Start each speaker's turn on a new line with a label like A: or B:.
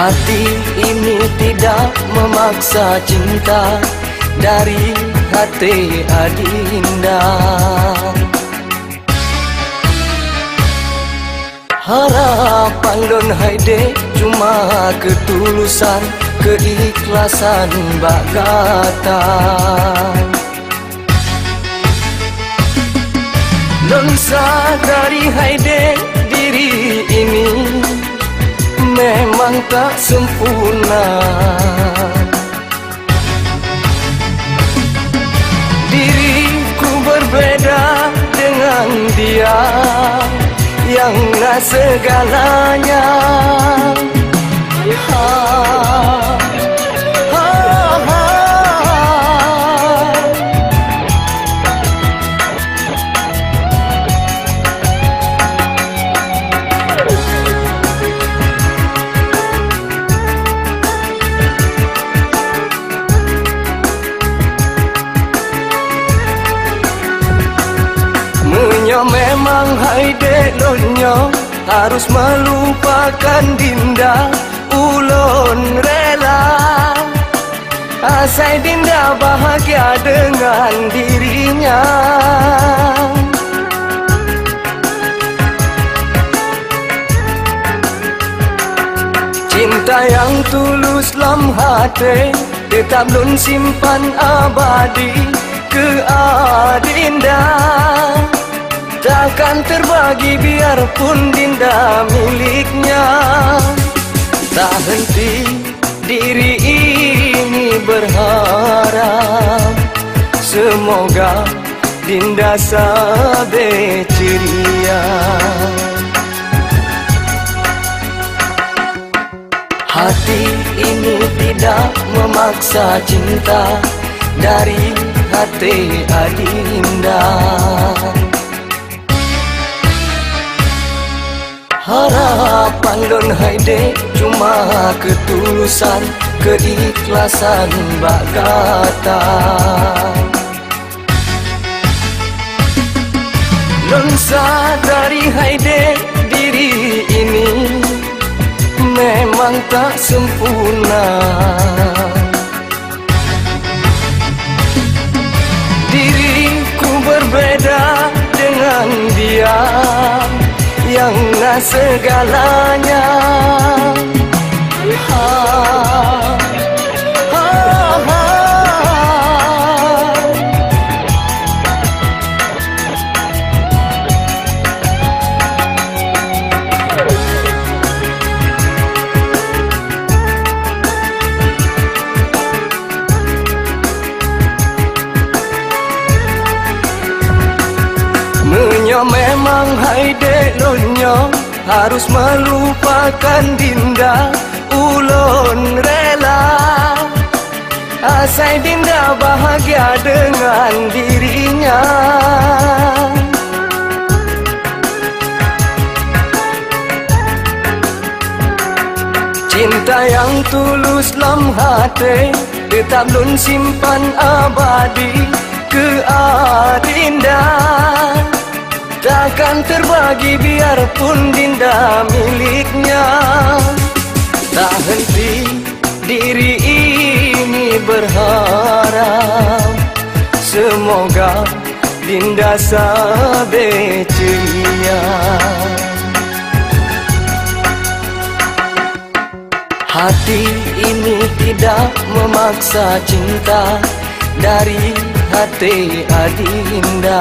A: Hati ini tidak memaksa cinta dari hati Adinda. Harapan Don Haide cuma ketulusan, keikhlasan bak kata. Don sadari Haide diri ini memang tak sempurna. Diriku berbeda dengan dia yang nak segalanya. Memang Haide lonyo harus melupakan Dinda. Ulun rela asai Dinda bahagia dengan dirinya. Cinta yang tulus dalam hati tetap lun simpan abadi ke Adinda. Takkan terbagi biarpun Dinda miliknya. Tak henti diri ini berharap semoga Dinda sabe ceria. Hati ini tidak memaksa cinta dari hati Adinda. Harapan Don Haide cuma ketulusan, keikhlasan bak kata. Don sadari Haide diri ini memang tak sempurna. Diriku berbeda dengan dia yang nak segalanya. Memang Haide lonyo harus melupakan Dinda. Ulun rela asai Dinda bahagia dengan dirinya. Cinta yang tulus dalam hati tetap lun simpan abadi ke Adinda. Takkan terbagi biarpun Dinda miliknya. Tak henti diri ini berharap semoga Dinda sabe ceria. Hati ini tidak memaksa cinta dari hati Adinda.